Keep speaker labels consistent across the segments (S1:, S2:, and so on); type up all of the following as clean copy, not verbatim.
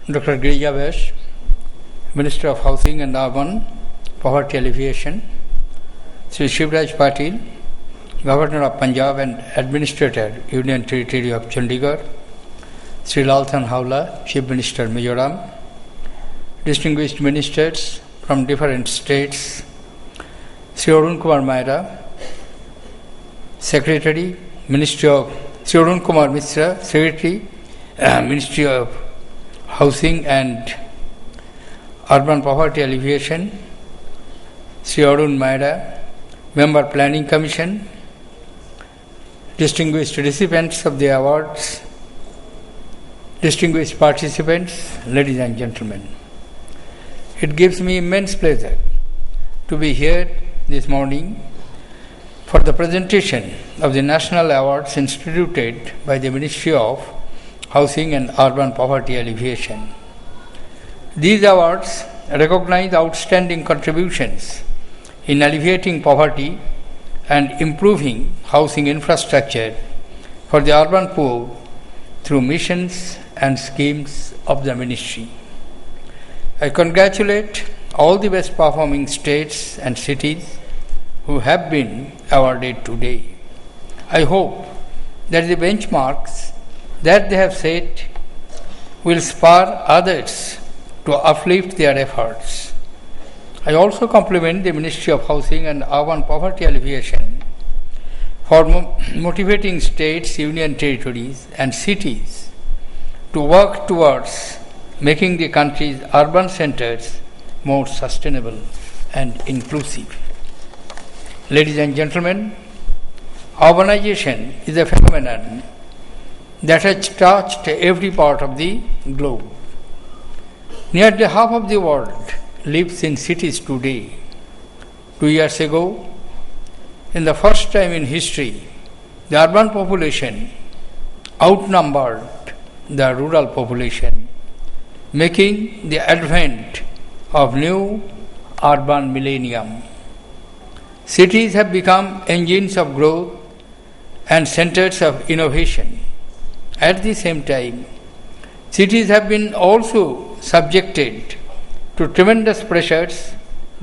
S1: Dr. Girija Vyas, Minister of Housing and Urban Poverty Alleviation, Sri Shivraj Patil, Governor of Punjab and Administrator, Union Territory of Chandigarh, Sri Lalthan Hawla, Chief Minister, Mizoram, distinguished ministers from different states, Sri Arun Kumar Maira, Secretary, Ministry of Sri Arun Kumar Mishra, Secretary, Ministry of Housing and Urban Poverty Alleviation, Sri Arun Maira, Member Planning Commission, distinguished recipients of the awards, distinguished participants, ladies and gentlemen. It gives me immense pleasure to be here this morning for the presentation of the national awards instituted by the Ministry of Housing and Urban Poverty Alleviation. These awards recognize outstanding contributions in alleviating poverty and improving housing infrastructure for the urban poor through missions and schemes of the ministry. I congratulate all the best performing states and cities who have been awarded today. I hope that the benchmarks that they have set will spur others to uplift their efforts. I also compliment the Ministry of Housing and Urban Poverty Alleviation for motivating states, union territories and cities to work towards making the country's urban centers more sustainable and inclusive. Ladies and gentlemen, urbanization is a phenomenon that has touched every part of the globe. Nearly half of the world lives in cities today. 2 years ago, in the first time in history, the urban population outnumbered the rural population, making the advent of new urban millennium. Cities have become engines of growth and centers of innovation. At the same time, cities have been also subjected to tremendous pressures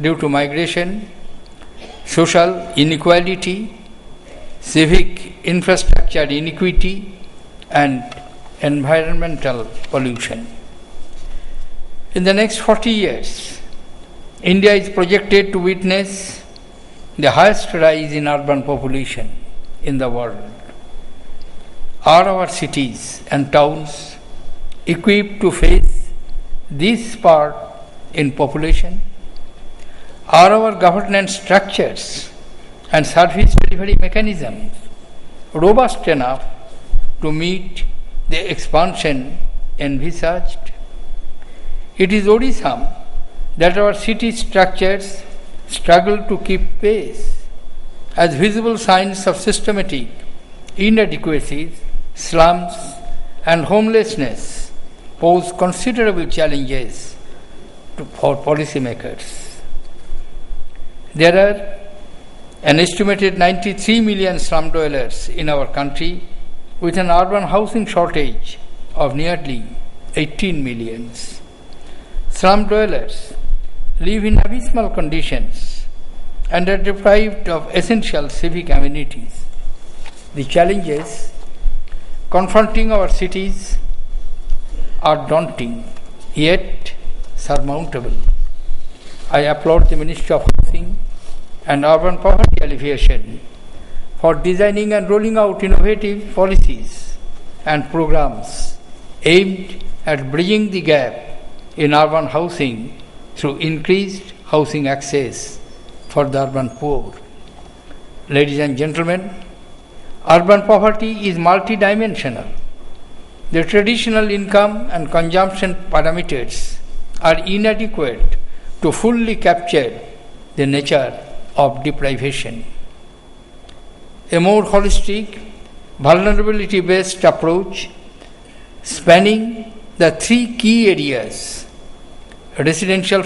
S1: due to migration, social inequality, civic infrastructure inequity, and environmental pollution. In the next 40 years, India is projected to witness the highest rise in urban population in the world. Are our cities and towns equipped to face this spurt in population? Are our governance structures and service delivery mechanisms robust enough to meet the expansion envisaged? It is worrisome that our city structures struggle to keep pace, as visible signs of systematic inadequacies, slums, and homelessness pose considerable challenges for policymakers. There are an estimated 93 million slum dwellers in our country, with an urban housing shortage of nearly 18 million. Slum dwellers live in abysmal conditions and are deprived of essential civic amenities. The challenges confronting our cities are daunting, yet surmountable. I applaud the Ministry of Housing and Urban Poverty Alleviation for designing and rolling out innovative policies and programs aimed at bridging the gap in urban housing through increased housing access for the urban poor. Ladies and gentlemen, urban poverty is multidimensional. The traditional income and consumption parameters are inadequate to fully capture the nature of deprivation. A more holistic, vulnerability-based approach spanning the three key areas: residential,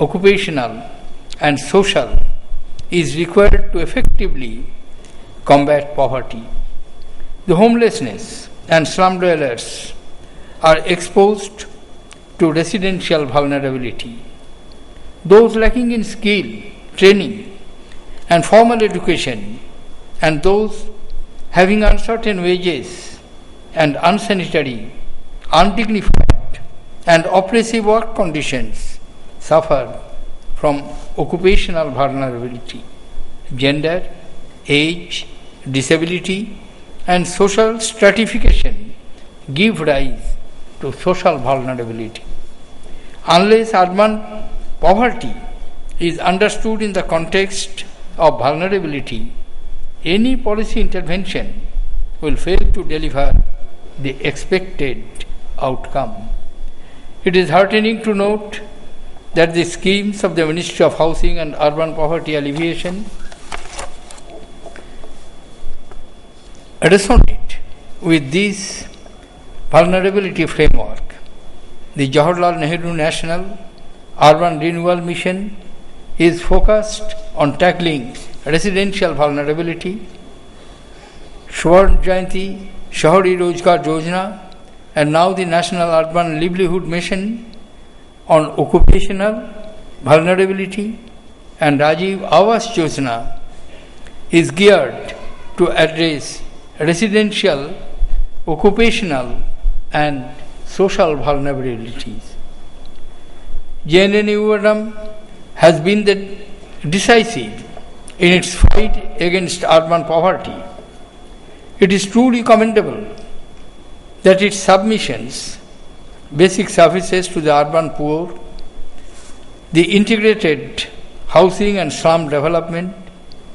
S1: occupational, and social, is required to effectively combat poverty. The homelessness and slum dwellers are exposed to residential vulnerability. Those lacking in skill, training, and formal education, and those having uncertain wages and unsanitary, undignified, and oppressive work conditions suffer from occupational vulnerability. Gender, age, disability, and social stratification give rise to social vulnerability. Unless urban poverty is understood in the context of vulnerability, any policy intervention will fail to deliver the expected outcome. It is heartening to note that the schemes of the Ministry of Housing and Urban Poverty Alleviation resonate with this vulnerability framework. The Jawaharlal Nehru National Urban Renewal Mission is focused on tackling residential vulnerability. Swarn Jayanti Shahari Rozgar Yojana and now the National Urban Livelihood Mission on occupational vulnerability and Rajiv Awas Yojana is geared to address residential, occupational and social vulnerabilities. JNNU has been decisive in its fight against urban poverty. It is truly commendable that its submissions, basic services to the urban poor, the integrated housing and slum development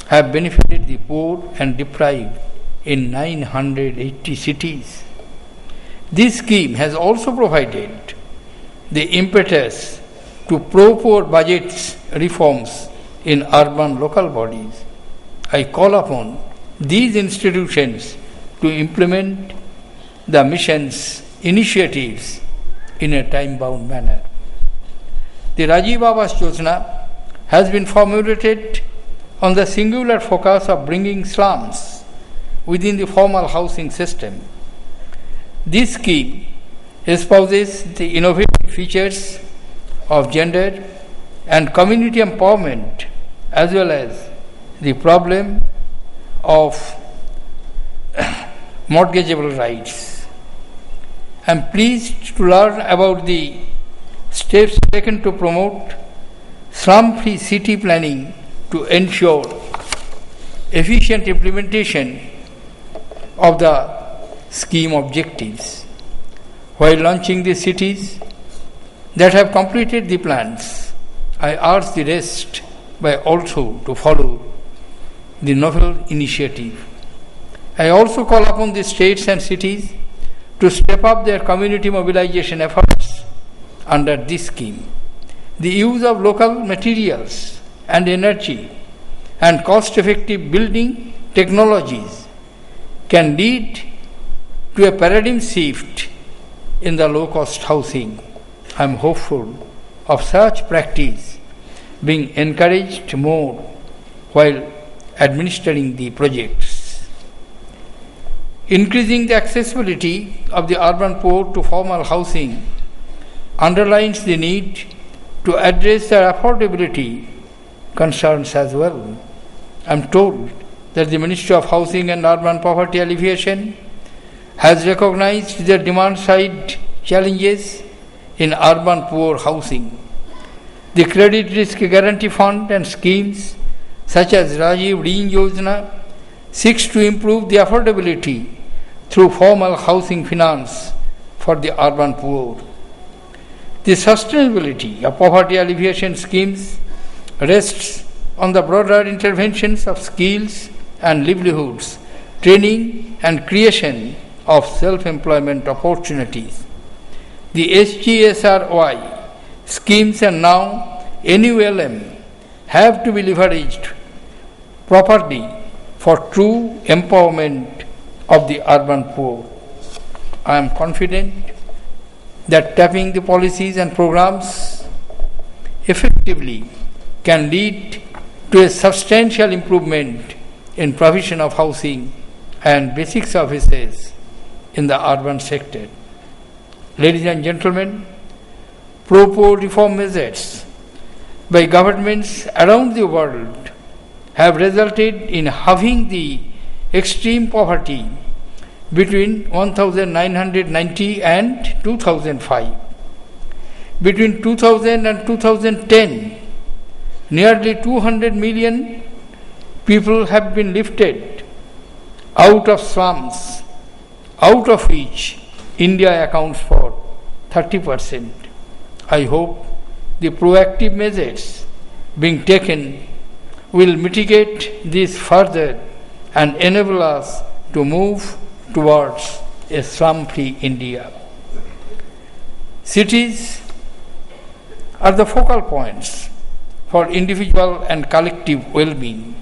S1: have benefited the poor and deprived in 980 cities. This scheme has also provided the impetus to pro-poor budgets reforms in urban local bodies. I call upon these institutions to implement the mission's initiatives in a time-bound manner. The Rajiv Awas Yojana has been formulated on the singular focus of bringing slums within the formal housing system. This scheme espouses the innovative features of gender and community empowerment as well as the problem of mortgageable rights. I am pleased to learn about the steps taken to promote slum-free city planning to ensure efficient implementation of the scheme objectives. While launching the cities that have completed the plans, I urge the rest by also to follow the novel initiative. I also call upon the states and cities to step up their community mobilization efforts under this scheme. The use of local materials and energy and cost-effective building technologies can lead to a paradigm shift in the low-cost housing. I am hopeful of such practice being encouraged more while administering the projects. Increasing the accessibility of the urban poor to formal housing underlines the need to address their affordability concerns as well. I am told that the Ministry of Housing and Urban Poverty Alleviation has recognized the demand-side challenges in urban poor housing. The Credit Risk Guarantee Fund and schemes such as Rajiv Rin Yojana seeks to improve the affordability through formal housing finance for the urban poor. The sustainability of poverty alleviation schemes rests on the broader interventions of skills and livelihoods, training and creation of self-employment opportunities. The SGSRY schemes and now NULM have to be leveraged properly for true empowerment of the urban poor. I am confident that tapping the policies and programs effectively can lead to a substantial improvement in provision of housing and basic services in the urban sector. Ladies and gentlemen, proposed reform measures by governments around the world have resulted in halving the extreme poverty between 1990 and 2005. Between 2000 and 2010, nearly 200 million people have been lifted out of slums, out of which India accounts for 30%. I hope the proactive measures being taken will mitigate this further and enable us to move towards a slum-free India. Cities are the focal points for individual and collective well-being.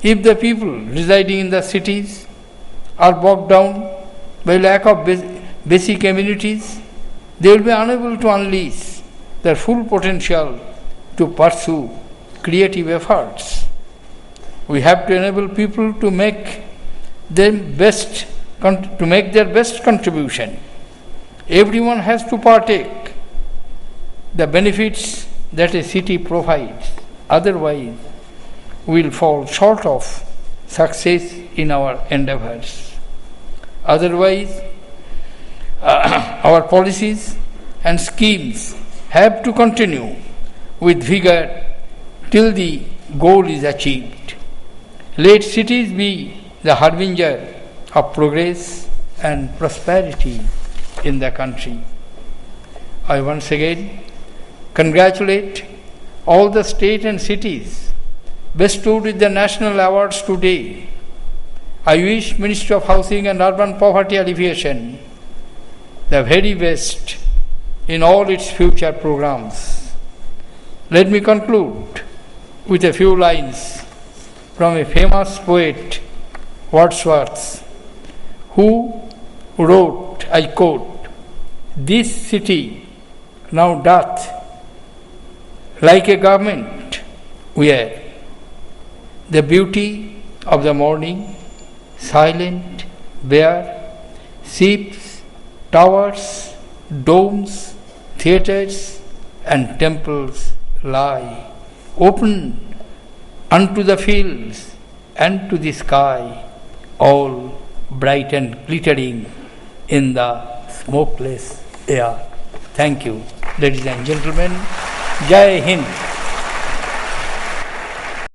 S1: If the people residing in the cities are bogged down by lack of basic amenities, they will be unable to unleash their full potential to pursue creative efforts. We have to enable people to make their best contribution. Everyone has to partake the benefits that a city provides. Otherwise, we will fall short of success in our endeavors. Otherwise, our policies and schemes have to continue with vigor till the goal is achieved. Let cities be the harbinger of progress and prosperity in the country. I once again congratulate all the state and cities bestowed with the national awards today. I wish Ministry of Housing and Urban Poverty Alleviation the very best in all its future programs. Let me conclude with a few lines from a famous poet, Wordsworth, who wrote, I quote, "This city now doth like a garment wear the beauty of the morning, silent, bare, ships, towers, domes, theatres, and temples lie open unto the fields and to the sky, all bright and glittering in the smokeless air." Thank you, ladies and gentlemen. Jai Hind.